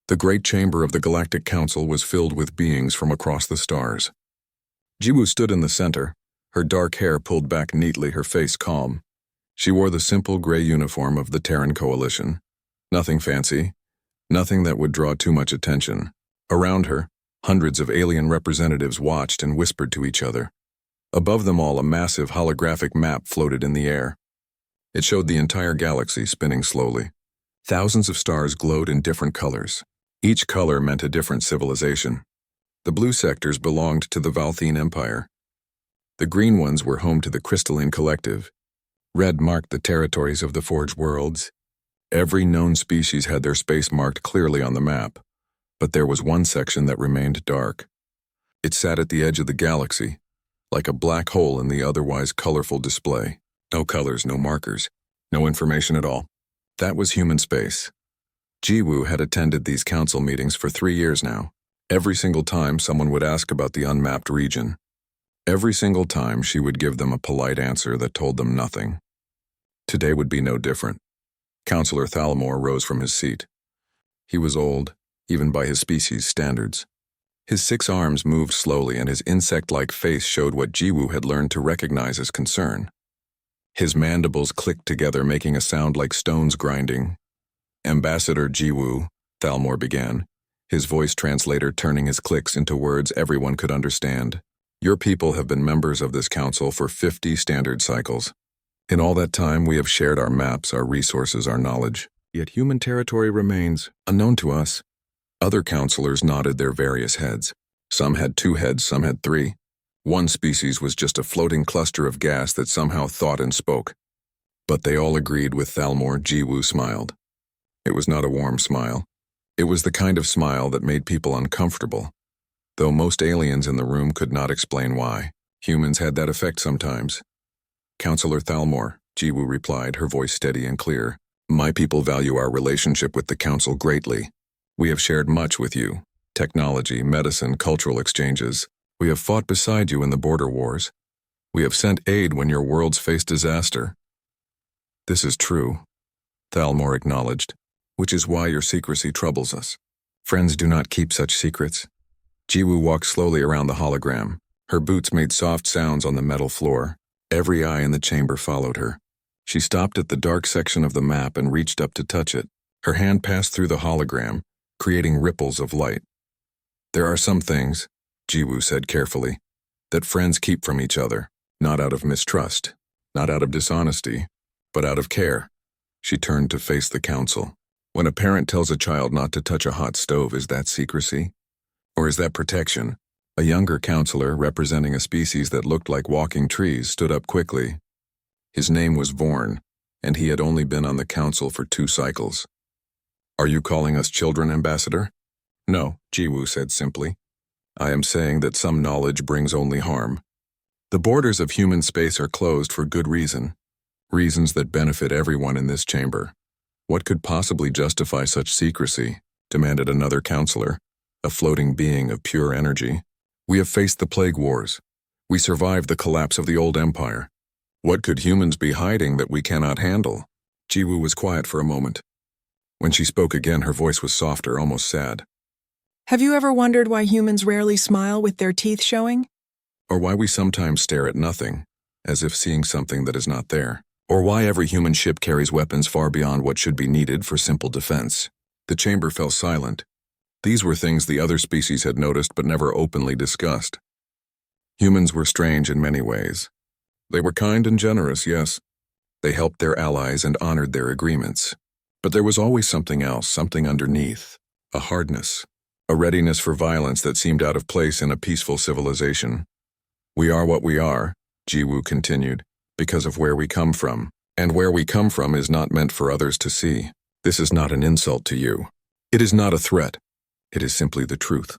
The great chamber of the Galactic Council was filled with beings from across the stars. Jiwoo stood in the center, her dark hair pulled back neatly, her face calm. She wore the simple gray uniform of the Terran Coalition. Nothing fancy, nothing that would draw too much attention. Around her, hundreds of alien representatives watched and whispered to each other. Above them all, a massive holographic map floated in the air. It showed the entire galaxy spinning slowly. Thousands of stars glowed in different colors. Each color meant a different civilization. The blue sectors belonged to the Valthene Empire. The green ones were home to the Crystalline Collective. Red marked the territories of the Forged Worlds. Every known species had their space marked clearly on the map, but there was one section that remained dark. It sat at the edge of the galaxy, like a black hole in the otherwise colorful display. No colors, no markers, no information at all. That was human space. Jiwoo had attended these council meetings for 3 years now. Every single time someone would ask about the unmapped region. Every single time she would give them a polite answer that told them nothing. Today would be no different. Councillor Thalmor rose from his seat. He was old, even by his species' standards. His 6 arms moved slowly and his insect-like face showed what Jiwoo had learned to recognize as concern. His mandibles clicked together, making a sound like stones grinding. Ambassador Jiwoo, Thalmor began, his voice translator turning his clicks into words everyone could understand. Your people have been members of this council for 50 standard cycles. In all that time, we have shared our maps, our resources, our knowledge. Yet human territory remains unknown to us. Other councillors nodded their various heads. Some had 2 heads, some had 3. One species was just a floating cluster of gas that somehow thought and spoke. But they all agreed with Thalmor. Jiwoo smiled. It was not a warm smile. It was the kind of smile that made people uncomfortable. Though most aliens in the room could not explain why. Humans had that effect sometimes. Councillor Thalmor, Jiwoo replied, her voice steady and clear. My people value our relationship with the council greatly. We have shared much with you. Technology, medicine, cultural exchanges. We have fought beside you in the border wars. We have sent aid when your worlds faced disaster. This is true, Thalmor acknowledged, which is why your secrecy troubles us. Friends do not keep such secrets. Jiwoo walked slowly around the hologram. Her boots made soft sounds on the metal floor. Every eye in the chamber followed her. She stopped at the dark section of the map and reached up to touch it. Her hand passed through the hologram, creating ripples of light. There are some things, Jiwoo said carefully, that friends keep from each other, not out of mistrust, not out of dishonesty, but out of care. She turned to face the council. When a parent tells a child not to touch a hot stove, is that secrecy? Or is that protection? A younger counselor, representing a species that looked like walking trees, stood up quickly. His name was Vorn, and he had only been on the council for 2 cycles. Are you calling us children, Ambassador? No, Jiwoo said simply. I am saying that some knowledge brings only harm. The borders of human space are closed for good reason. Reasons that benefit everyone in this chamber. What could possibly justify such secrecy? Demanded another counselor, a floating being of pure energy. We have faced the plague wars. We survived the collapse of the old empire. What could humans be hiding that we cannot handle? Jiwoo was quiet for a moment. When she spoke again, her voice was softer, almost sad. Have you ever wondered why humans rarely smile with their teeth showing? Or why we sometimes stare at nothing, as if seeing something that is not there? Or why every human ship carries weapons far beyond what should be needed for simple defense? The chamber fell silent. These were things the other species had noticed but never openly discussed. Humans were strange in many ways. They were kind and generous, yes. They helped their allies and honored their agreements. But there was always something else, something underneath. A hardness. A readiness for violence that seemed out of place in a peaceful civilization. We are what we are, Jiwoo continued, because of where we come from. And where we come from is not meant for others to see. This is not an insult to you. It is not a threat. It is simply the truth.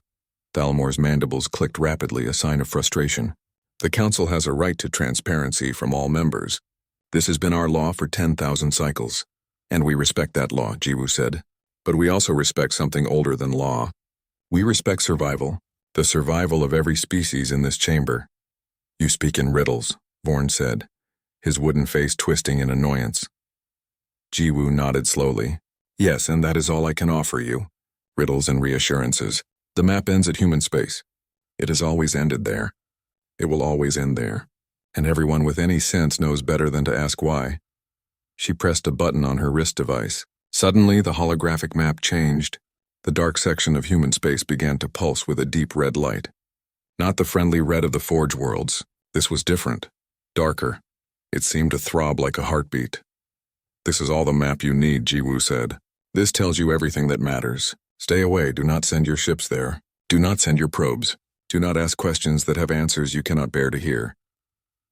Thalmor's mandibles clicked rapidly, a sign of frustration. The council has a right to transparency from all members. This has been our law for 10,000 cycles. And we respect that law, Jiwoo said. But we also respect something older than law. We respect survival, the survival of every species in this chamber. You speak in riddles, Vorn said, his wooden face twisting in annoyance. Jiwoo nodded slowly. Yes, and that is all I can offer you. riddles and reassurances. The map ends at human space. It has always ended there. It will always end there. And everyone with any sense knows better than to ask why. She pressed a button on her wrist device. Suddenly, the holographic map changed. The dark section of human space began to pulse with a deep red light. Not the friendly red of the Forge worlds. This was different. Darker. It seemed to throb like a heartbeat. "This is all the map you need," Jiwoo said. "This tells you everything that matters. Stay away, do not send your ships there. Do not send your probes. Do not ask questions that have answers you cannot bear to hear."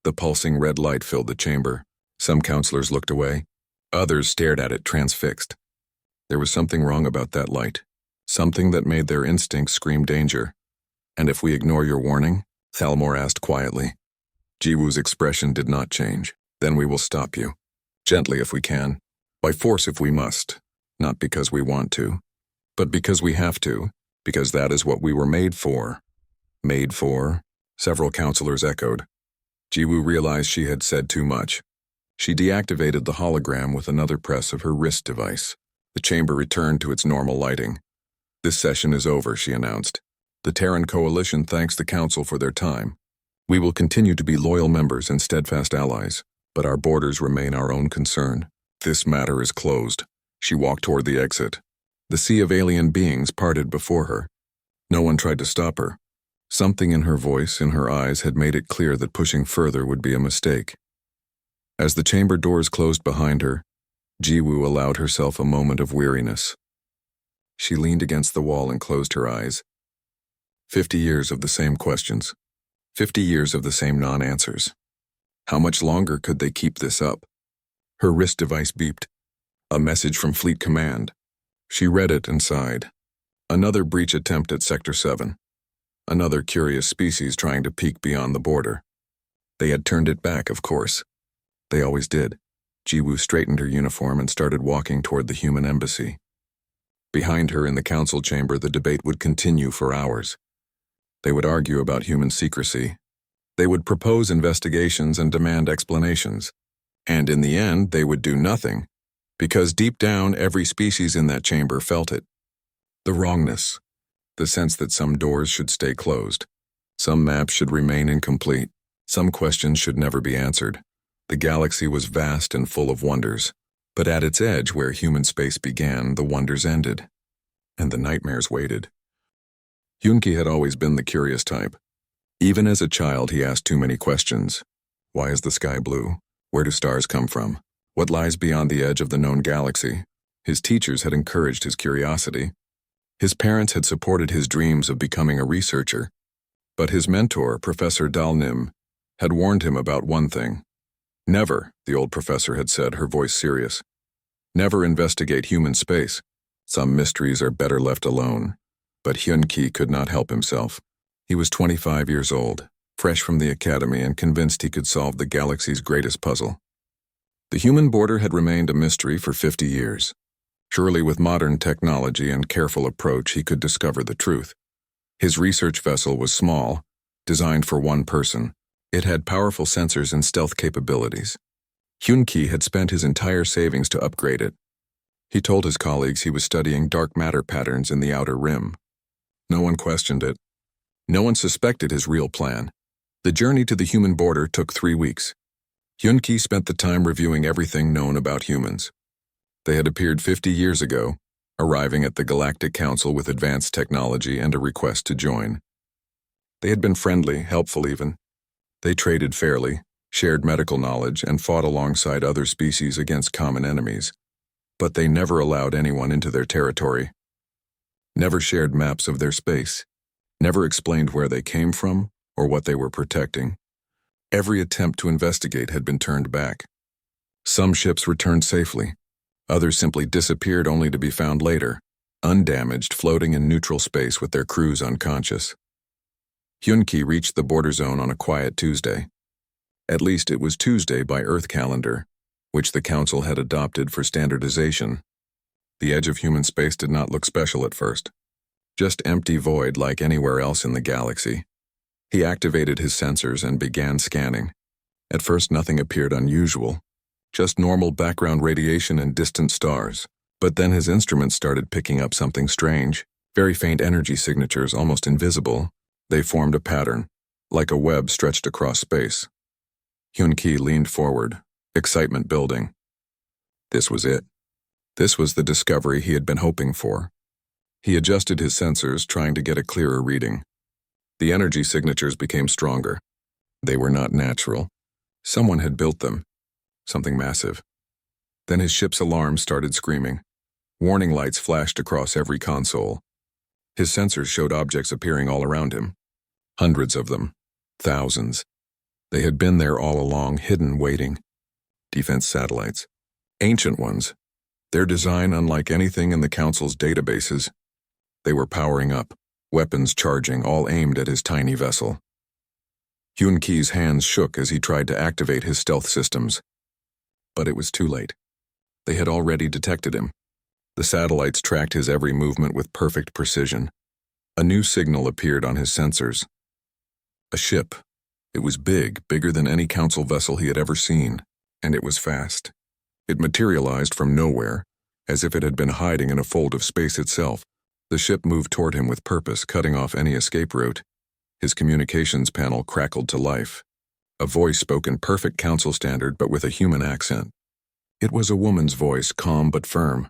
The pulsing red light filled the chamber. Some counselors looked away. Others stared at it transfixed. There was something wrong about that light. Something that made their instincts scream danger. "And if we ignore your warning?" Thalmor asked quietly. Jiwoo's expression did not change. "Then we will stop you. Gently if we can. By force if we must. Not because we want to. But because we have to. Because that is what we were made for." "Made for?" Several counselors echoed. Jiwoo realized she had said too much. She deactivated the hologram with another press of her wrist device. The chamber returned to its normal lighting. "This session is over," she announced. "The Terran Coalition thanks the Council for their time. We will continue to be loyal members and steadfast allies, but our borders remain our own concern. This matter is closed." She walked toward the exit. The sea of alien beings parted before her. No one tried to stop her. Something in her voice, in her eyes, had made it clear that pushing further would be a mistake. As the chamber doors closed behind her, Jiwoo allowed herself a moment of weariness. She leaned against the wall and closed her eyes. 50 years of the same questions. 50 years of the same non-answers. How much longer could they keep this up? Her wrist device beeped. A message from Fleet Command. She read it and sighed. Another breach attempt at Sector 7. Another curious species trying to peek beyond the border. They had turned it back, of course. They always did. Jiwoo straightened her uniform and started walking toward the human embassy. Behind her in the council chamber, the debate would continue for hours. They would argue about human secrecy. They would propose investigations and demand explanations. And in the end, they would do nothing, because deep down, every species in that chamber felt it. The wrongness. The sense that some doors should stay closed. Some maps should remain incomplete. Some questions should never be answered. The galaxy was vast and full of wonders, but at its edge, where human space began, the wonders ended. And the nightmares waited. Hyunki had always been the curious type. Even as a child, he asked too many questions. Why is the sky blue? Where do stars come from? What lies beyond the edge of the known galaxy? His teachers had encouraged his curiosity. His parents had supported his dreams of becoming a researcher. But his mentor, Professor Dalnim, had warned him about one thing. Never, the old professor had said, her voice serious. Never investigate human space. Some mysteries are better left alone. But Hyunki could not help himself. He was 25 years old, fresh from the academy and convinced he could solve the galaxy's greatest puzzle. The human border had remained a mystery for 50 years. Surely with modern technology and careful approach he could discover the truth. His research vessel was small, designed for one person. It had powerful sensors and stealth capabilities. Hyunki had spent his entire savings to upgrade it. He told his colleagues he was studying dark matter patterns in the outer rim. No one questioned it. No one suspected his real plan. The journey to the human border took 3 weeks. Hyunki spent the time reviewing everything known about humans. They had appeared 50 years ago, arriving at the Galactic Council with advanced technology and a request to join. They had been friendly, helpful even. They traded fairly, shared medical knowledge, and fought alongside other species against common enemies. But they never allowed anyone into their territory. Never shared maps of their space. Never explained where they came from or what they were protecting. Every attempt to investigate had been turned back. Some ships returned safely. Others simply disappeared only to be found later, undamaged, floating in neutral space with their crews unconscious. Hyunki reached the border zone on a quiet Tuesday. At least it was Tuesday by Earth calendar, which the Council had adopted for standardization. The edge of human space did not look special at first. Just empty void like anywhere else in the galaxy. He activated his sensors and began scanning. At first nothing appeared unusual, just normal background radiation and distant stars. But then his instruments started picking up something strange. Very faint energy signatures, almost invisible, they formed a pattern, like a web stretched across space. Hyun-Ki leaned forward, excitement building. This was it. This was the discovery he had been hoping for. He adjusted his sensors, trying to get a clearer reading. The energy signatures became stronger. They were not natural. Someone had built them. Something massive. Then his ship's alarm started screaming. Warning lights flashed across every console. His sensors showed objects appearing all around him. Hundreds of them. Thousands. They had been there all along, hidden, waiting. Defense satellites. Ancient ones. Their design unlike anything in the Council's databases. They were powering up, weapons charging, all aimed at his tiny vessel. Hyun-Ki's hands shook as he tried to activate his stealth systems. But it was too late. They had already detected him. The satellites tracked his every movement with perfect precision. A new signal appeared on his sensors. A ship. It was big, bigger than any Council vessel he had ever seen, and it was fast. It materialized from nowhere, as if it had been hiding in a fold of space itself. The ship moved toward him with purpose, cutting off any escape route. His communications panel crackled to life. A voice spoke in perfect Council standard, but with a human accent. It was a woman's voice, calm but firm.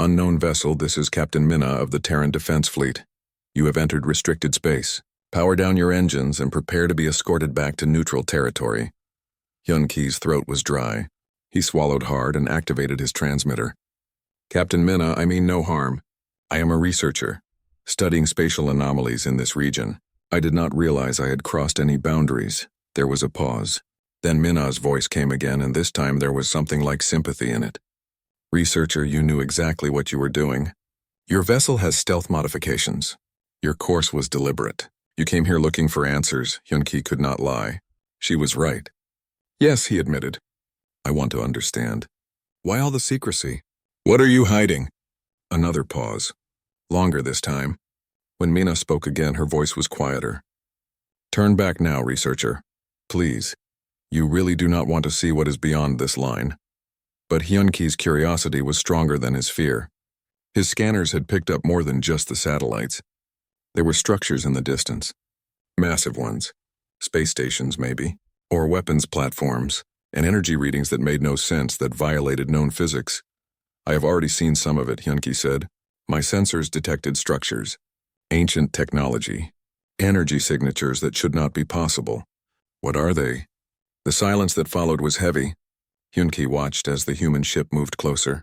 Unknown vessel, this is Captain Minna of the Terran Defense Fleet. You have entered restricted space. Power down your engines and prepare to be escorted back to neutral territory. Hyun-Ki's throat was dry. He swallowed hard and activated his transmitter. Captain Minna, I mean no harm. I am a researcher, studying spatial anomalies in this region. I did not realize I had crossed any boundaries. There was a pause. Then Minna's voice came again, and this time there was something like sympathy in it. Researcher, you knew exactly what you were doing. Your vessel has stealth modifications. Your course was deliberate. You came here looking for answers. Hyun-Ki could not lie. She was right. Yes, he admitted. I want to understand. Why all the secrecy? What are you hiding? Another pause. Longer this time. When Minna spoke again, her voice was quieter. Turn back now, researcher. Please. You really do not want to see what is beyond this line. But Hyun-Ki's curiosity was stronger than his fear. His scanners had picked up more than just the satellites. There were structures in the distance. Massive ones. Space stations, maybe. Or weapons platforms. And energy readings that made no sense, that violated known physics. I have already seen some of it, Hyun-Ki said. My sensors detected structures. Ancient technology. Energy signatures that should not be possible. What are they? The silence that followed was heavy. Hyun-Ki watched as the human ship moved closer.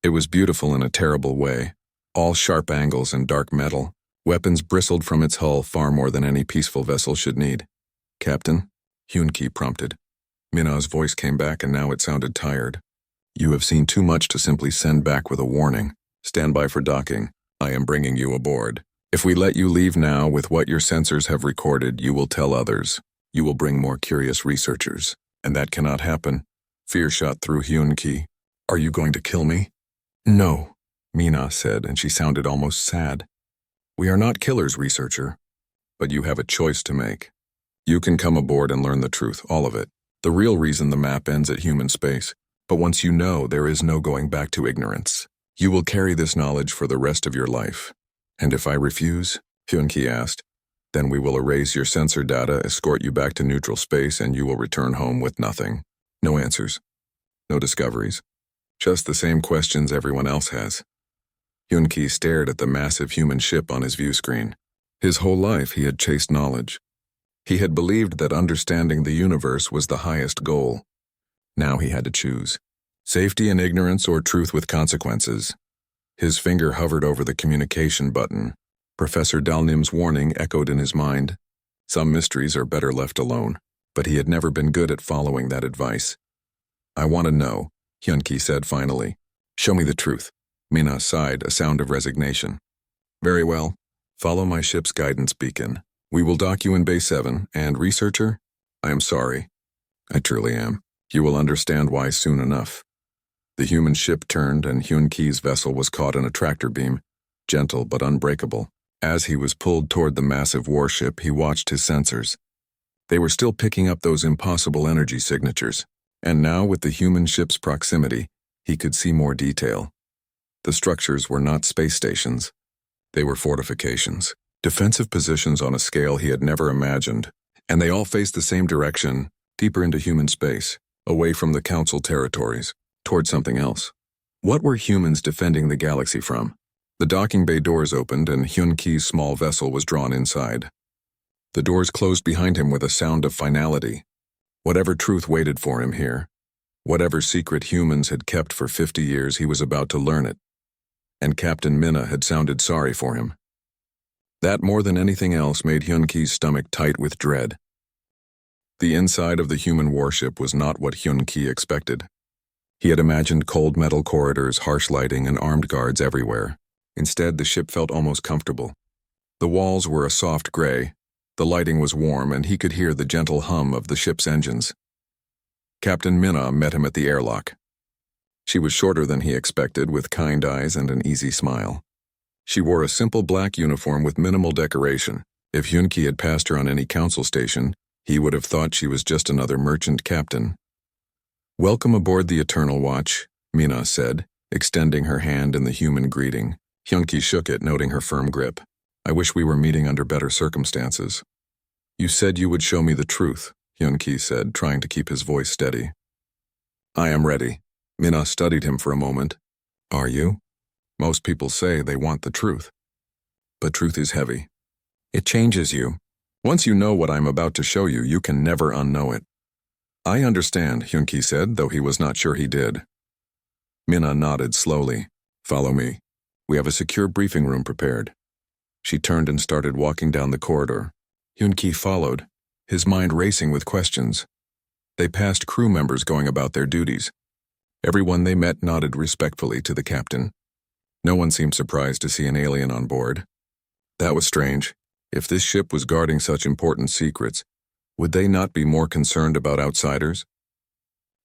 It was beautiful in a terrible way. All sharp angles and dark metal. Weapons bristled from its hull far more than any peaceful vessel should need. Captain? Hyun-Ki prompted. Minna's voice came back, and now it sounded tired. You have seen too much to simply send back with a warning. Stand by for docking. I am bringing you aboard. If we let you leave now with what your sensors have recorded, you will tell others. You will bring more curious researchers. And that cannot happen. Fear shot through Hyun-Ki. Are you going to kill me? No, Minna said, and she sounded almost sad. We are not killers, researcher. But you have a choice to make. You can come aboard and learn the truth, all of it. The real reason the map ends at human space. But once you know, there is no going back to ignorance. You will carry this knowledge for the rest of your life. And if I refuse? Hyun-Ki asked. Then we will erase your sensor data, escort you back to neutral space, and you will return home with nothing. No answers. No discoveries. Just the same questions everyone else has. Hyun-Ki stared at the massive human ship on his view screen. His whole life he had chased knowledge. He had believed that understanding the universe was the highest goal. Now he had to choose. Safety in ignorance or truth with consequences. His finger hovered over the communication button. Professor Dalnim's warning echoed in his mind. Some mysteries are better left alone, but he had never been good at following that advice. I want to know, Hyun-Ki said finally. Show me the truth. Minna sighed, a sound of resignation. Very well. Follow my ship's guidance beacon. We will dock you in Bay 7, and researcher, I am sorry. I truly am. You will understand why soon enough. The human ship turned, and Hyun-Ki's vessel was caught in a tractor beam, gentle but unbreakable. As he was pulled toward the massive warship, he watched his sensors. They were still picking up those impossible energy signatures, and now with the human ship's proximity, he could see more detail. The structures were not space stations. They were fortifications, defensive positions on a scale he had never imagined, and they all faced the same direction, deeper into human space, away from the Council territories, toward something else. What were humans defending the galaxy from? The docking bay doors opened and Hyun-Ki's small vessel was drawn inside. The doors closed behind him with a sound of finality. Whatever truth waited for him here, whatever secret humans had kept for 50 years, he was about to learn it. And Captain Minna had sounded sorry for him. That more than anything else made Hyun-Ki's stomach tight with dread. The inside of the human warship was not what Hyun-Ki expected. He had imagined cold metal corridors, harsh lighting, and armed guards everywhere. Instead, the ship felt almost comfortable. The walls were a soft gray, the lighting was warm, and he could hear the gentle hum of the ship's engines. Captain Minna met him at the airlock. She was shorter than he expected, with kind eyes and an easy smile. She wore a simple black uniform with minimal decoration. If Hyun-Ki had passed her on any council station, he would have thought she was just another merchant captain. "Welcome aboard the Eternal Watch," Minna said, extending her hand in the human greeting. Hyun-Ki shook it, noting her firm grip. "I wish we were meeting under better circumstances." "You said you would show me the truth," Hyun-Ki said, trying to keep his voice steady. "I am ready." Minna studied him for a moment. "Are you? Most people say they want the truth. But truth is heavy. It changes you. Once you know what I'm about to show you, you can never unknow it." "I understand," Hyun-Ki said, though he was not sure he did. Minna nodded slowly. "Follow me. We have a secure briefing room prepared." She turned and started walking down the corridor. Hyun-Ki followed, his mind racing with questions. They passed crew members going about their duties. Everyone they met nodded respectfully to the captain. No one seemed surprised to see an alien on board. That was strange. If this ship was guarding such important secrets, would they not be more concerned about outsiders?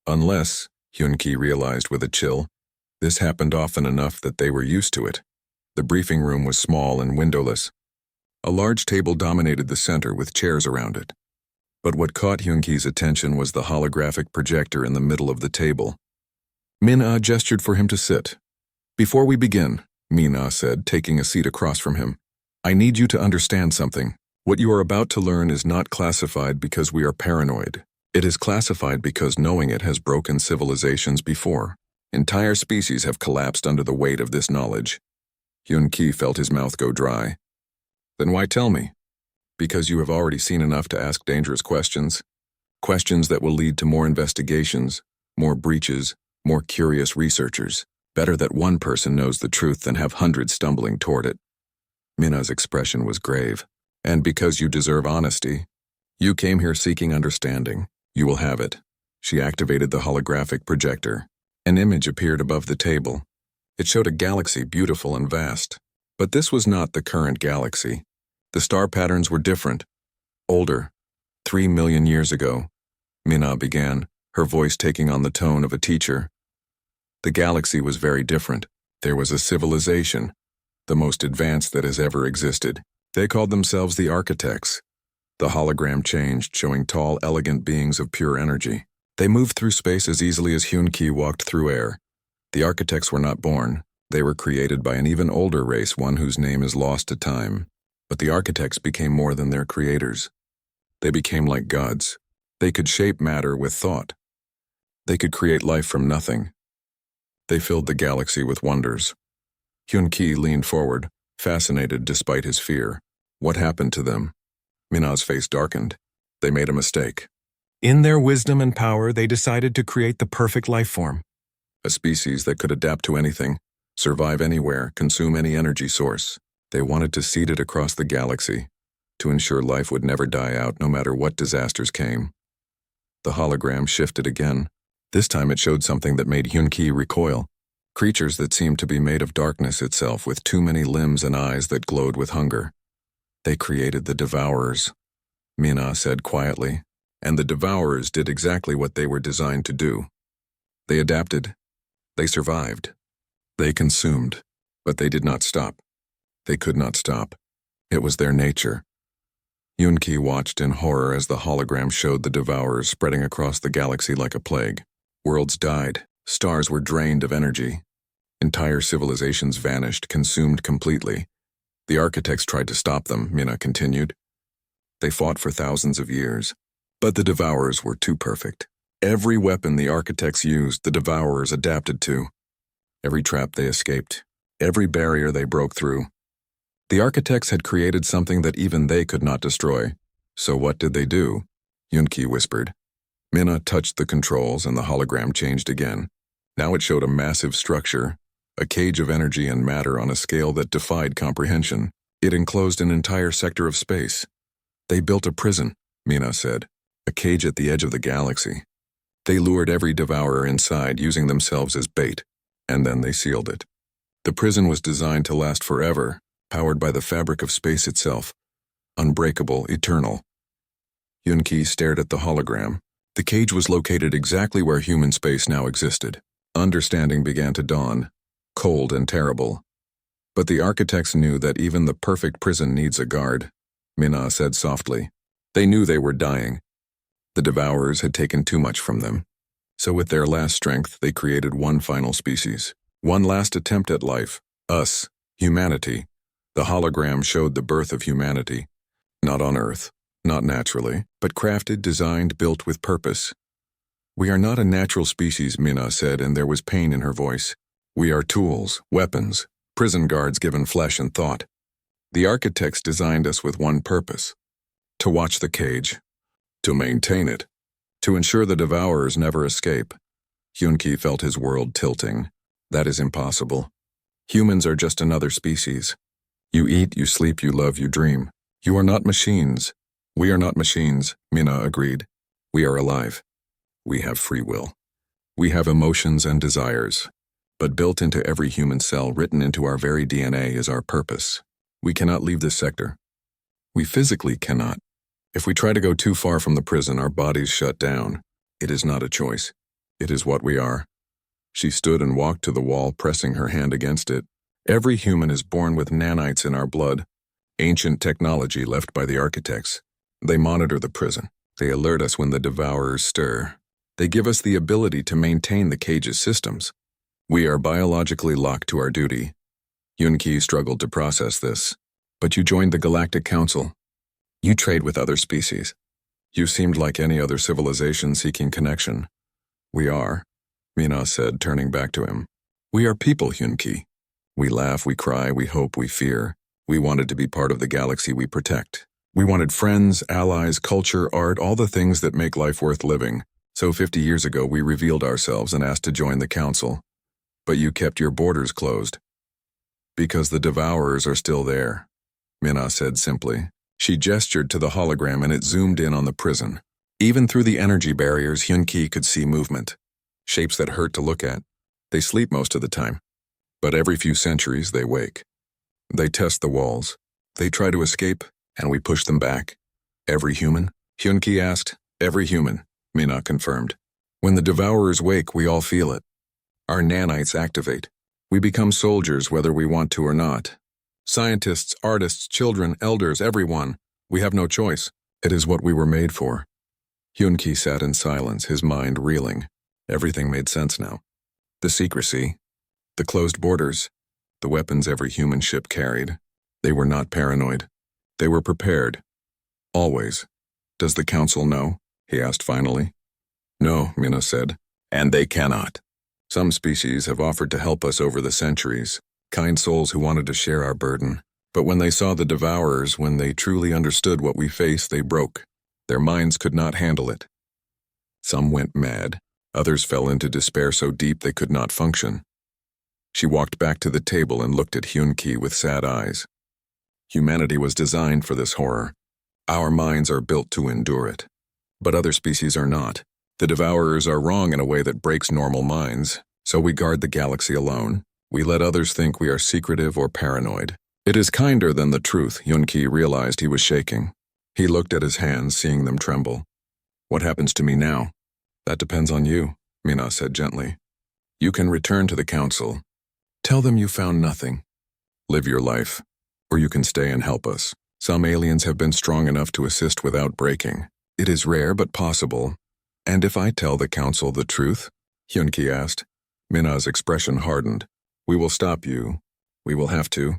Unless, Hyun-Ki realized with a chill, this happened often enough that they were used to it. The briefing room was small and windowless. A large table dominated the center with chairs around it. But what caught Hyun-Ki's attention was the holographic projector in the middle of the table. Minna gestured for him to sit. "Before we begin," Minna said, taking a seat across from him, "I need you to understand something. What you are about to learn is not classified because we are paranoid. It is classified because knowing it has broken civilizations before. Entire species have collapsed under the weight of this knowledge." Hyun-Ki felt his mouth go dry. "Then why tell me? Because you have already seen enough to ask dangerous questions. Questions that will lead to more investigations, more breaches, more curious researchers. Better that one person knows the truth than have hundreds stumbling toward it." Minna's expression was grave. "And because you deserve honesty, you came here seeking understanding. You will have it." She activated the holographic projector. An image appeared above the table. It showed a galaxy beautiful and vast. But this was not the current galaxy. The star patterns were different. Older. 3 million years ago, Minna began, her voice taking on the tone of a teacher. The galaxy was very different. There was a civilization, the most advanced that has ever existed. They called themselves the Architects. The hologram changed, showing tall, elegant beings of pure energy. They moved through space as easily as Hyun-Ki walked through air. The Architects were not born. They were created by an even older race, one whose name is lost to time. But the Architects became more than their creators. They became like gods. They could shape matter with thought. They could create life from nothing. They filled the galaxy with wonders. Hyun-Ki leaned forward, fascinated despite his fear. What happened to them? Minna's face darkened. They made a mistake. In their wisdom and power, they decided to create the perfect life form. A species that could adapt to anything, survive anywhere, consume any energy source. They wanted to seed it across the galaxy, to ensure life would never die out no matter what disasters came. The hologram shifted again. This time it showed something that made Hyun-Ki recoil. Creatures that seemed to be made of darkness itself, with too many limbs and eyes that glowed with hunger. They created the Devourers, Minna said quietly, and the Devourers did exactly what they were designed to do. They adapted. They survived. They consumed. But they did not stop. They could not stop. It was their nature. Hyun-Ki watched in horror as the hologram showed the Devourers spreading across the galaxy like a plague. Worlds died. Stars were drained of energy. Entire civilizations vanished, consumed completely. The architects tried to stop them, Mina continued. They fought for thousands of years. But the Devourers were too perfect. Every weapon the architects used, the Devourers adapted to. Every trap they escaped. Every barrier they broke through. The architects had created something that even they could not destroy. So what did they do? Yunki whispered. Mina touched the controls and the hologram changed again. Now it showed a massive structure, a cage of energy and matter on a scale that defied comprehension. It enclosed an entire sector of space. They built a prison, Mina said, a cage at the edge of the galaxy. They lured every devourer inside, using themselves as bait, and then they sealed it. The prison was designed to last forever, powered by the fabric of space itself, unbreakable, eternal. Yunki stared at the hologram. The cage was located exactly where human space now existed. Understanding began to dawn, cold and terrible. But the architects knew that even the perfect prison needs a guard, Mina said softly. They knew they were dying. The Devourers had taken too much from them. So with their last strength, they created one final species. One last attempt at life. Us. Humanity. The hologram showed the birth of humanity. Not on Earth. Not naturally, but crafted, designed, built with purpose. We are not a natural species, Mina said, and there was pain in her voice. We are tools, weapons, prison guards given flesh and thought. The architects designed us with one purpose. To watch the cage. To maintain it. To ensure the Devourers never escape. Yunki felt his world tilting. That is impossible. Humans are just another species. You eat, you sleep, you love, you dream. You are not machines. We are not machines, Mina agreed. We are alive. We have free will. We have emotions and desires. But built into every human cell, written into our very DNA, is our purpose. We cannot leave this sector. We physically cannot. If we try to go too far from the prison, our bodies shut down. It is not a choice. It is what we are. She stood and walked to the wall, pressing her hand against it. Every human is born with nanites in our blood. Ancient technology left by the architects. They monitor the prison. They alert us when the Devourers stir. They give us the ability to maintain the cage's systems. We are biologically locked to our duty. Yunki struggled to process this. But you joined the Galactic Council. You trade with other species. You seemed like any other civilization seeking connection. We are, Mina said, turning back to him. We are people, Yunki. We laugh, we cry, we hope, we fear. We wanted to be part of the galaxy we protect. We wanted friends, allies, culture, art, all the things that make life worth living. So 50 years ago, we revealed ourselves and asked to join the council. But you kept your borders closed. Because the Devourers are still there, Mina said simply. She gestured to the hologram and it zoomed in on the prison. Even through the energy barriers, Yunki could see movement. Shapes that hurt to look at. They sleep most of the time. But every few centuries, they wake. They test the walls. They try to escape, and we push them back. Every human? Yunki asked. Every human, Mina confirmed. When the Devourers wake, we all feel it. Our nanites activate. We become soldiers whether we want to or not. Scientists, artists, children, elders, everyone. We have no choice. It is what we were made for. Yunki sat in silence, his mind reeling. Everything made sense now. The secrecy, the closed borders, the weapons every human ship carried. They were not paranoid. They were prepared. Always. Does the council know? He asked finally. No, Mina said. And they cannot. Some species have offered to help us over the centuries. Kind souls who wanted to share our burden. But when they saw the Devourers, when they truly understood what we faced, they broke. Their minds could not handle it. Some went mad. Others fell into despair so deep they could not function. She walked back to the table and looked at Yunki with sad eyes. Humanity was designed for this horror. Our minds are built to endure it. But other species are not. The Devourers are wrong in a way that breaks normal minds, so we guard the galaxy alone. We let others think we are secretive or paranoid. It is kinder than the truth, Yunki realized he was shaking. He looked at his hands, seeing them tremble. What happens to me now? That depends on you, Mina said gently. You can return to the council. Tell them you found nothing. Live your life. Or you can stay and help us. Some aliens have been strong enough to assist without breaking. It is rare but possible. And if I tell the council the truth? Yunki asked. Mina's expression hardened. We will stop you. We will have to.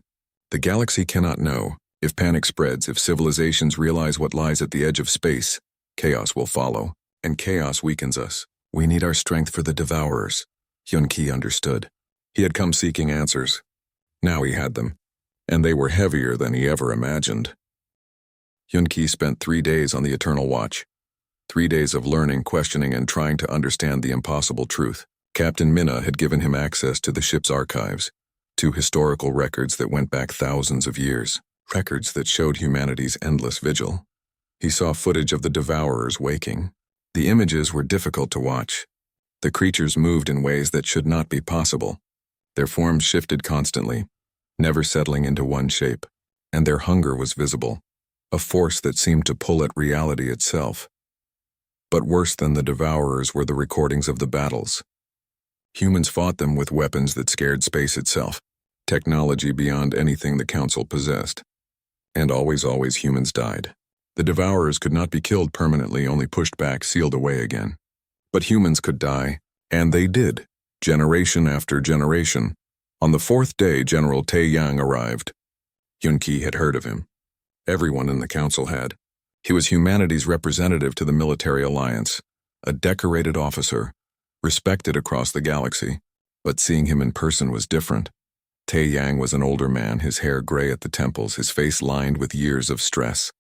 The galaxy cannot know. If panic spreads, if civilizations realize what lies at the edge of space, chaos will follow, and chaos weakens us. We need our strength for the Devourers. Hyun-Ki understood. He had come seeking answers. Now he had them, and they were heavier than he ever imagined. Hyun-Ki spent 3 days on the Eternal Watch. 3 days of learning, questioning, and trying to understand the impossible truth. Captain Minna had given him access to the ship's archives, to historical records that went back thousands of years, records that showed humanity's endless vigil. He saw footage of the Devourers waking. The images were difficult to watch. The creatures moved in ways that should not be possible. Their forms shifted constantly, never settling into one shape, and their hunger was visible, a force that seemed to pull at reality itself. But worse than the Devourers were the recordings of the battles. Humans fought them with weapons that scared space itself, technology beyond anything the Council possessed. And always humans died. The Devourers could not be killed permanently, only pushed back, sealed away again. But humans could die, and they did, generation after generation. On the 4th day, General Tae-yang arrived. Hyun-Ki had heard of him. Everyone in the Council had. He was humanity's representative to the military alliance, a decorated officer, respected across the galaxy. But seeing him in person was different. Tae-yang was an older man, his hair gray at the temples, his face lined with years of stress.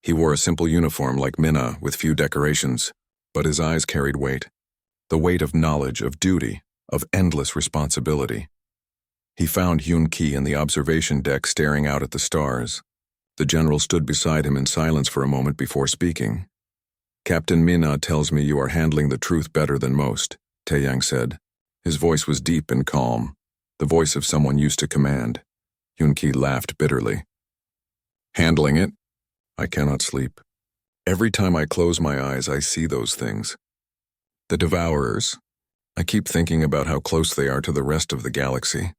He wore a simple uniform like Minna, with few decorations, but his eyes carried weight. The weight of knowledge, of duty, of endless responsibility. He found Hyun-Ki in the observation deck staring out at the stars. The general stood beside him in silence for a moment before speaking. "Captain Minna tells me you are handling the truth better than most," Tae-yang said. His voice was deep and calm, the voice of someone used to command. Hyun-Ki laughed bitterly. "Handling it? I cannot sleep. Every time I close my eyes, I see those things. The Devourers. I keep thinking about how close they are to the rest of the galaxy.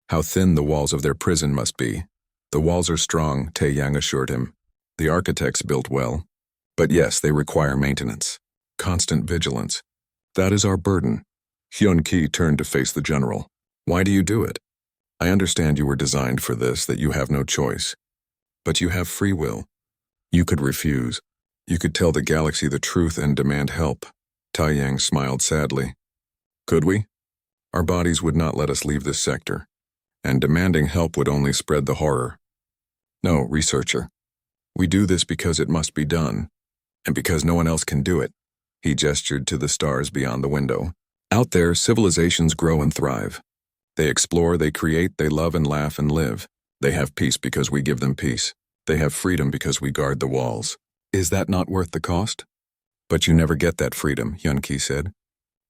How thin the walls of their prison must be. The walls are strong," Tae-yang assured him. "The architects built well. But yes, they require maintenance. Constant vigilance. That is our burden." Hyun-Ki turned to face the general. "Why do you do it? I understand you were designed for this, that you have no choice. But you have free will. You could refuse. You could tell the galaxy the truth and demand help." Tae-yang smiled sadly. "Could we? Our bodies would not let us leave this sector, and demanding help would only spread the horror. No, researcher. We do this because it must be done, and because no one else can do it." He gestured to the stars beyond the window. "Out there, civilizations grow and thrive. They explore, they create, they love and laugh and live. They have peace because we give them peace. They have freedom because we guard the walls. Is that not worth the cost?" "But you never get that freedom," Hyun-Ki said.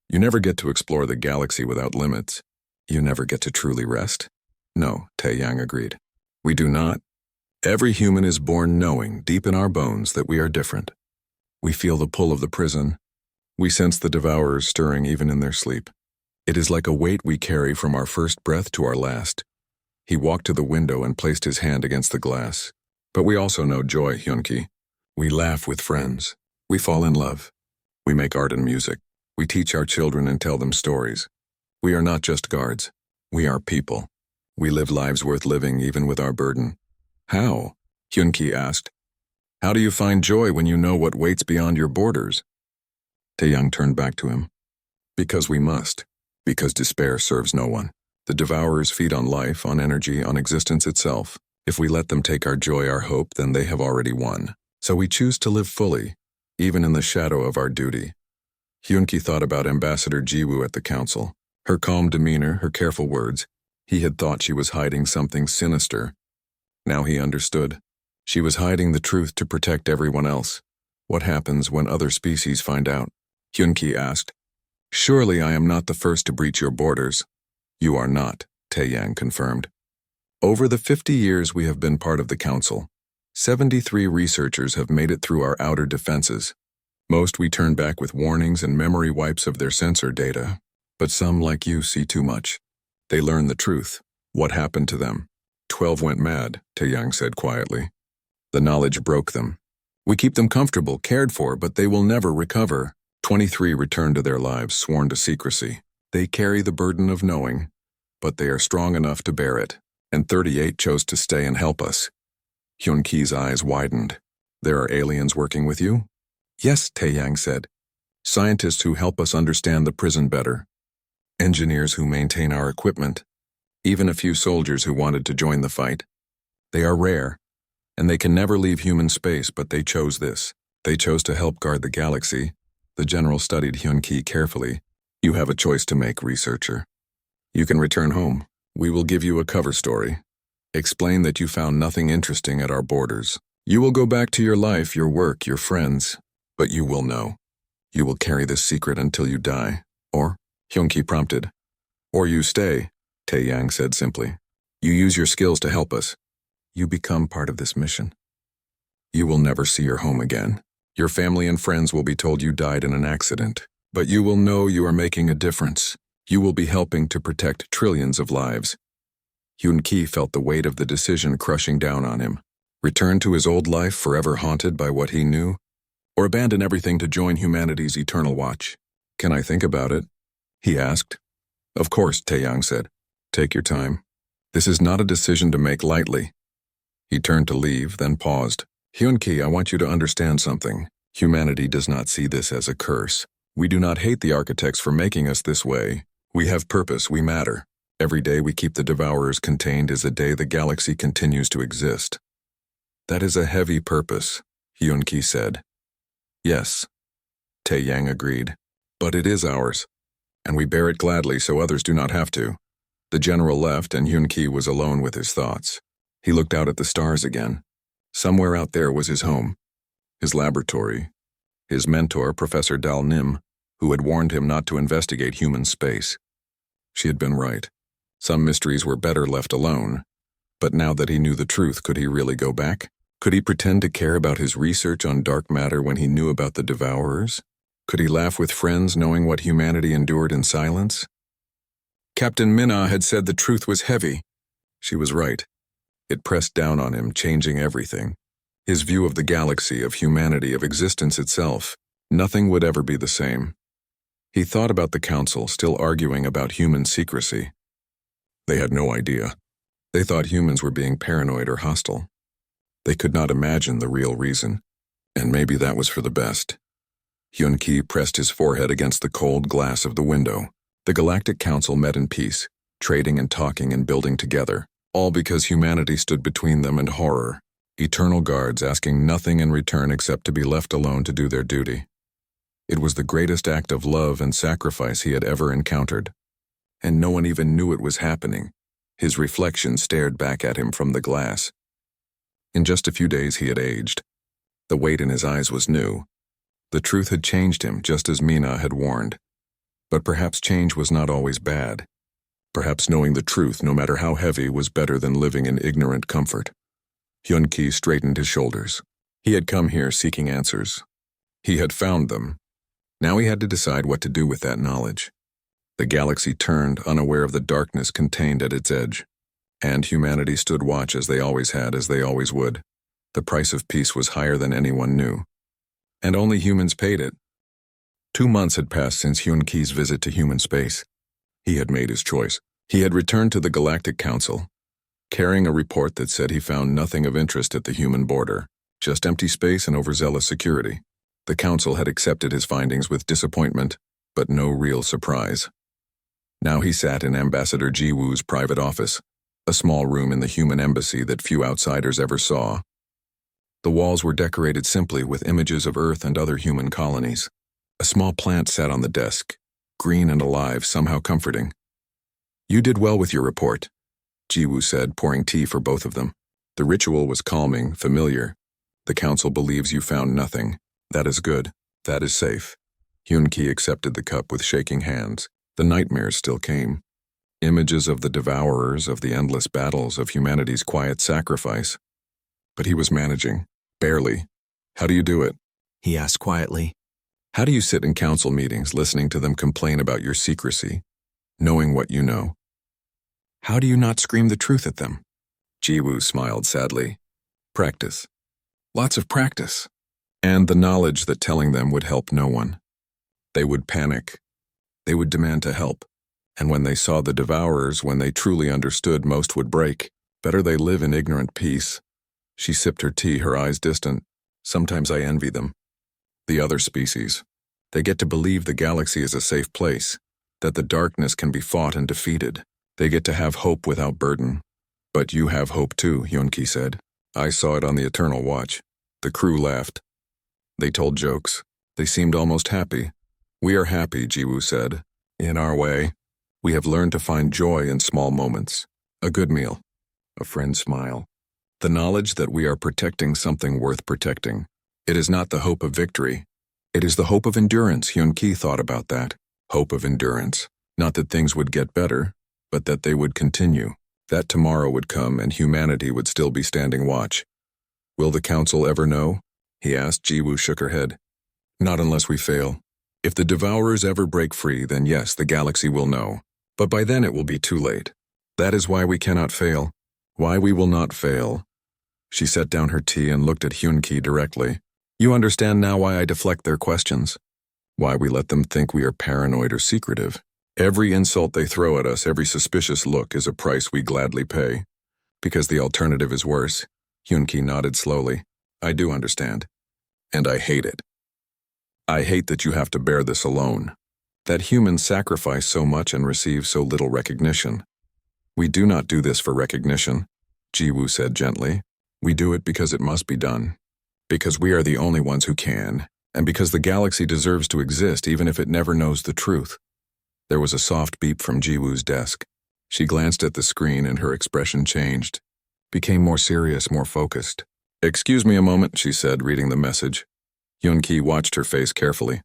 "You never get to explore the galaxy without limits. You never get to truly rest." "No," Tae-yang agreed. "We do not. Every human is born knowing, deep in our bones, that we are different. We feel the pull of the prison. We sense the Devourers stirring even in their sleep. It is like a weight we carry from our first breath to our last." He walked to the window and placed his hand against the glass. "But we also know joy, Hyun-Ki. We laugh with friends. We fall in love. We make art and music. We teach our children and tell them stories. We are not just guards. We are people. We live lives worth living even with our burden." "How?" Hyun-Ki asked. "How do you find joy when you know what waits beyond your borders?" Tae-yang turned back to him. "Because we must. Because despair serves no one. The Devourers feed on life, on energy, on existence itself. If we let them take our joy, our hope, then they have already won. So we choose to live fully, even in the shadow of our duty." Hyun-Ki thought about Ambassador Jiwoo at the council. Her calm demeanor, her careful words. He had thought she was hiding something sinister. Now he understood. She was hiding the truth to protect everyone else. What happens when other species find out? Hyun-Ki asked. "Surely I am not the first to breach your borders." "You are not," Tae-yang confirmed. "Over the 50 years we have been part of the council, 73 researchers have made it through our outer defenses. Most we turn back with warnings and memory wipes of their sensor data, but some like you see too much. They learn the truth. What happened to them? 12 went mad," Tae-yang said quietly. "The knowledge broke them. We keep them comfortable, cared for, but they will never recover. 23 returned to their lives, sworn to secrecy. They carry the burden of knowing, but they are strong enough to bear it. and 38 chose to stay and help us. Hyun-Ki's eyes widened. There are aliens working with you? Yes, Tae-yang said. Scientists who help us understand the prison better. Engineers who maintain our equipment. Even a few soldiers who wanted to join the fight. They are rare, and they can never leave human space, but they chose this. They chose to help guard the galaxy. The general studied Hyun-Ki carefully. You have a choice to make, researcher. You can return home. We will give you a cover story. Explain that you found nothing interesting at our borders. You will go back to your life, your work, your friends, but you will know. You will carry this secret until you die. Or, Hyun-Ki prompted. Or you stay, Tae-yang said simply. You use your skills to help us. You become part of this mission. You will never see your home again. Your family and friends will be told you died in an accident, but you will know you are making a difference. You will be helping to protect trillions of lives. Hyun-Ki felt the weight of the decision crushing down on him. Return to his old life forever haunted by what he knew? Or abandon everything to join humanity's eternal watch? Can I think about it? He asked. Of course, Tae-yang said. Take your time. This is not a decision to make lightly. He turned to leave, then paused. Hyun-Ki, I want you to understand something. Humanity does not see this as a curse. We do not hate the architects for making us this way. We have purpose, we matter. Every day we keep the Devourers contained is a day the galaxy continues to exist. That is a heavy purpose, Hyun-Ki said. Yes, Tae-yang agreed. But it is ours, and we bear it gladly so others do not have to. The general left and Hyun-Ki was alone with his thoughts. He looked out at the stars again. Somewhere out there was his home, his laboratory, his mentor, Professor Dal Nim, who had warned him not to investigate human space. She had been right. Some mysteries were better left alone. But now that he knew the truth, could he really go back? Could he pretend to care about his research on dark matter when he knew about the Devourers? Could he laugh with friends knowing what humanity endured in silence? Captain Minna had said the truth was heavy. She was right. It pressed down on him, changing everything. His view of the galaxy, of humanity, of existence itself. Nothing would ever be the same. He thought about the council, still arguing about human secrecy. They had no idea. They thought humans were being paranoid or hostile. They could not imagine the real reason, and maybe that was for the best. Hyun-Ki pressed his forehead against the cold glass of the window. The Galactic Council met in peace, trading and talking and building together, all because humanity stood between them and horror. Eternal guards asking nothing in return except to be left alone to do their duty. It was the greatest act of love and sacrifice he had ever encountered. And no one even knew it was happening. His reflection stared back at him from the glass. In just a few days he had aged. The weight in his eyes was new. The truth had changed him, just as Mina had warned. But perhaps change was not always bad. Perhaps knowing the truth, no matter how heavy, was better than living in ignorant comfort. Hyun-Ki straightened his shoulders. He had come here seeking answers. He had found them. Now he had to decide what to do with that knowledge. The galaxy turned, unaware of the darkness contained at its edge. And humanity stood watch as they always had, as they always would. The price of peace was higher than anyone knew. And only humans paid it. 2 months had passed since Hyun-Ki's visit to human space. He had made his choice. He had returned to the Galactic Council, carrying a report that said he found nothing of interest at the human border, just empty space and overzealous security. The Council had accepted his findings with disappointment, but no real surprise. Now he sat in Ambassador Ji-woo's private office, a small room in the human embassy that few outsiders ever saw. The walls were decorated simply with images of Earth and other human colonies. A small plant sat on the desk, green and alive, somehow comforting. You did well with your report, Ji-woo said, pouring tea for both of them. The ritual was calming, familiar. The Council believes you found nothing. That is good. That is safe. Hyun-Ki accepted the cup with shaking hands. The nightmares still came. Images of the Devourers, of the endless battles, of humanity's quiet sacrifice. But he was managing. Barely. How do you do it? He asked quietly. How do you sit in council meetings, listening to them complain about your secrecy, knowing what you know? How do you not scream the truth at them? Ji-woo smiled sadly. Practice. Lots of practice. And the knowledge that telling them would help no one. They would panic. They would demand to help. And when they saw the Devourers, when they truly understood, most would break. Better they live in ignorant peace. She sipped her tea, her eyes distant. Sometimes I envy them. The other species. They get to believe the galaxy is a safe place, that the darkness can be fought and defeated. They get to have hope without burden. But you have hope too, Hyun-Ki said. I saw it on the Eternal Watch. The crew laughed. They told jokes. They seemed almost happy. We are happy, Jiwoo said. In our way. We have learned to find joy in small moments. A good meal. A friend's smile. The knowledge that we are protecting something worth protecting. It is not the hope of victory. It is the hope of endurance. Hyun-Ki thought about that. Hope of endurance. Not that things would get better, but that they would continue. That tomorrow would come and humanity would still be standing watch. Will the Council ever know? He asked. Jiwoo shook her head. Not unless we fail. If the Devourers ever break free, then yes, the galaxy will know. But by then it will be too late. That is why we cannot fail. Why we will not fail. She set down her tea and looked at Hyun-Ki directly. You understand now why I deflect their questions. Why we let them think we are paranoid or secretive. Every insult they throw at us, every suspicious look is a price we gladly pay. Because the alternative is worse. Hyun-Ki nodded slowly. I do understand. And I hate it. I hate that you have to bear this alone. That humans sacrifice so much and receive so little recognition. We do not do this for recognition, Jiwoo said gently. We do it because it must be done. Because we are the only ones who can, and because the galaxy deserves to exist even if it never knows the truth. There was a soft beep from Jiwoo's desk. She glanced at the screen and her expression changed. Became more serious, more focused. Excuse me a moment, she said, reading the message. Hyun-Ki watched her face carefully.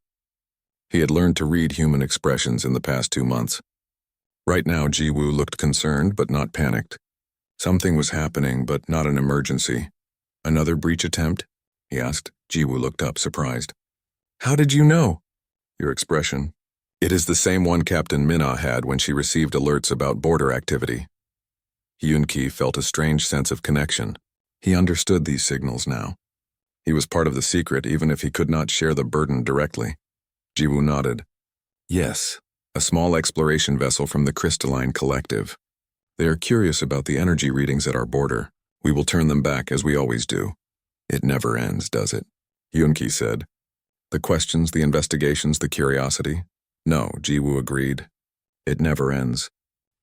He had learned to read human expressions in the past 2 months. Right now, Jiwoo looked concerned but not panicked. Something was happening, but not an emergency. Another breach attempt? He asked. Jiwoo looked up, surprised. How did you know? Your expression. It is the same one Captain Minna had when she received alerts about border activity. Hyun-Ki felt a strange sense of connection. He understood these signals now. He was part of the secret even if he could not share the burden directly. Jiwoo nodded. Yes, a small exploration vessel from the Crystalline Collective. They are curious about the energy readings at our border. We will turn them back as we always do. It never ends, does it? Hyun-Ki said. The questions, the investigations, the curiosity? No, Jiwoo agreed. It never ends.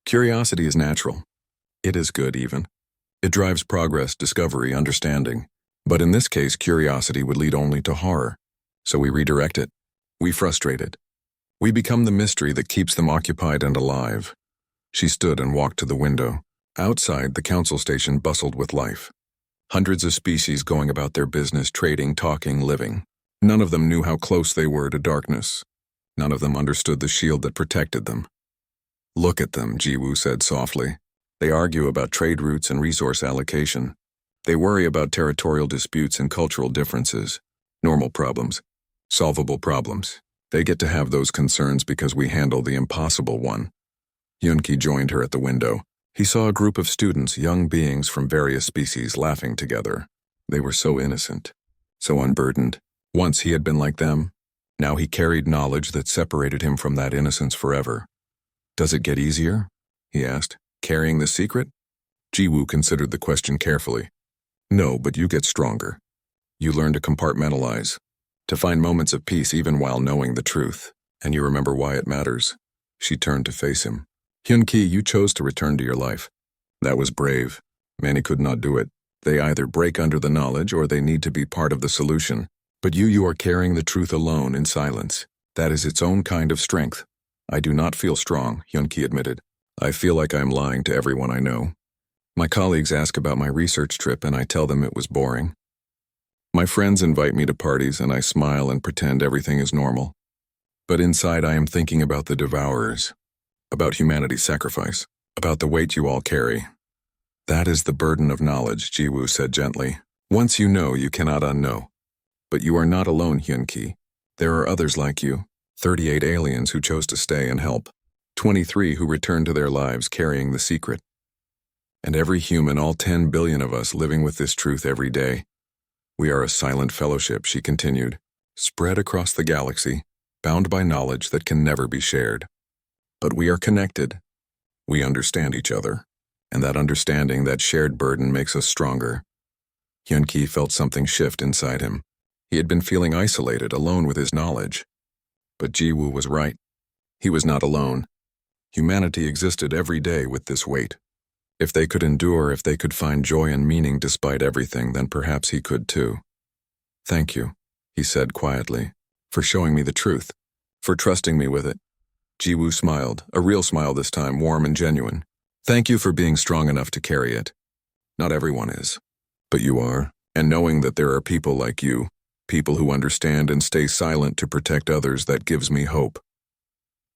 Curiosity is natural. It is good, even. It drives progress, discovery, understanding. But in this case, curiosity would lead only to horror. So we redirect it. We frustrate it. We become the mystery that keeps them occupied and alive. She stood and walked to the window. Outside, the council station bustled with life. Hundreds of species going about their business, trading, talking, living. None of them knew how close they were to darkness. None of them understood the shield that protected them. Look at them, Jiwoo said softly. They argue about trade routes and resource allocation. They worry about territorial disputes and cultural differences. Normal problems. Solvable problems. They get to have those concerns because we handle the impossible one. Hyun-Ki joined her at the window. He saw a group of students, young beings from various species, laughing together. They were so innocent, so unburdened. Once he had been like them. Now he carried knowledge that separated him from that innocence forever. Does it get easier? He asked. Carrying the secret? Jiwoo considered the question carefully. No, but you get stronger. You learn to compartmentalize, to find moments of peace even while knowing the truth, and you remember why it matters. She turned to face him. Hyun-Ki, you chose to return to your life. That was brave. Many could not do it. They either break under the knowledge or they need to be part of the solution. But you are carrying the truth alone in silence. That is its own kind of strength. I do not feel strong, Hyun-Ki admitted. I feel like I am lying to everyone I know. My colleagues ask about my research trip and I tell them it was boring. My friends invite me to parties and I smile and pretend everything is normal. But inside I am thinking about the Devourers, about humanity's sacrifice, about the weight you all carry. That is the burden of knowledge, Jiwoo said gently. Once you know, you cannot unknow. But you are not alone, Hyun-Ki. There are others like you, 38 aliens who chose to stay and help, 23 who returned to their lives carrying the secret. And every human, all 10 billion of us living with this truth every day. We are a silent fellowship, she continued, spread across the galaxy, bound by knowledge that can never be shared. But we are connected. We understand each other. And that understanding, that shared burden, makes us stronger. Hyun-Ki felt something shift inside him. He had been feeling isolated, alone with his knowledge. But Ji-woo was right. He was not alone. Humanity existed every day with this weight. If they could endure, if they could find joy and meaning despite everything, then perhaps he could too. "Thank you," he said quietly, "for showing me the truth, for trusting me with it." Ji-woo smiled, a real smile this time, warm and genuine. "Thank you for being strong enough to carry it. Not everyone is. But you are, and knowing that there are people like you, people who understand and stay silent to protect others, that gives me hope."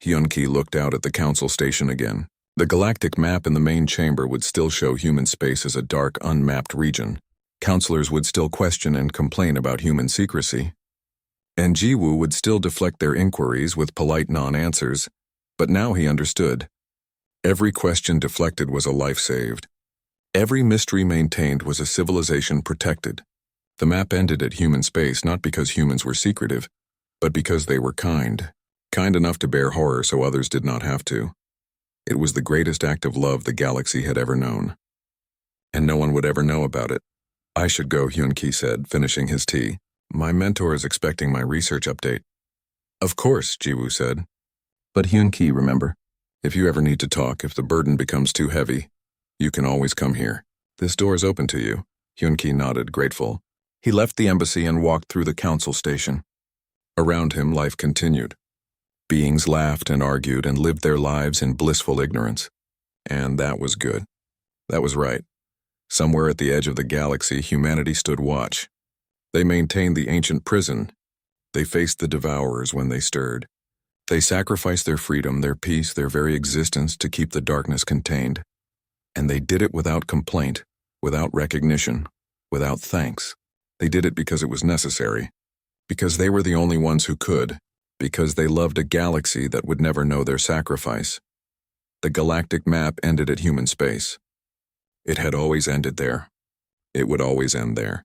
Hyun-Ki looked out at the council station again. The galactic map in the main chamber would still show human space as a dark, unmapped region. Counselors would still question and complain about human secrecy. And Ji-woo would still deflect their inquiries with polite non-answers, but now he understood. Every question deflected was a life saved. Every mystery maintained was a civilization protected. The map ended at human space not because humans were secretive, but because they were kind enough to bear horror so others did not have to. It was the greatest act of love the galaxy had ever known. And no one would ever know about it. "I should go," Hyun-Ki said, finishing his tea. "My mentor is expecting my research update." "Of course," Ji-woo said. "But Hyun-Ki, remember, if you ever need to talk, if the burden becomes too heavy, you can always come here. This door is open to you." Hyun-Ki nodded, grateful. He left the embassy and walked through the council station. Around him, life continued. Beings laughed and argued and lived their lives in blissful ignorance. And that was good. That was right. Somewhere at the edge of the galaxy, humanity stood watch. They maintained the ancient prison. They faced the devourers when they stirred. They sacrificed their freedom, their peace, their very existence to keep the darkness contained. And they did it without complaint, without recognition, without thanks. They did it because it was necessary. Because they were the only ones who could. Because they loved a galaxy that would never know their sacrifice. The galactic map ended at human space. It had always ended there. It would always end there.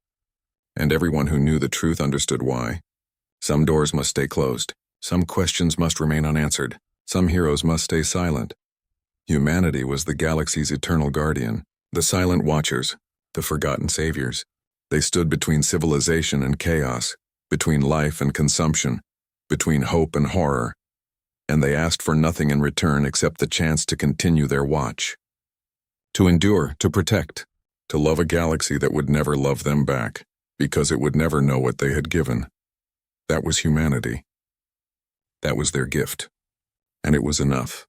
And everyone who knew the truth understood why. Some doors must stay closed. Some questions must remain unanswered. Some heroes must stay silent. Humanity was the galaxy's eternal guardian, the silent watchers, the forgotten saviors. They stood between civilization and chaos, between life and consumption, between hope and horror, and they asked for nothing in return except the chance to continue their watch. To endure, to protect, to love a galaxy that would never love them back, because it would never know what they had given. That was humanity. That was their gift. And it was enough.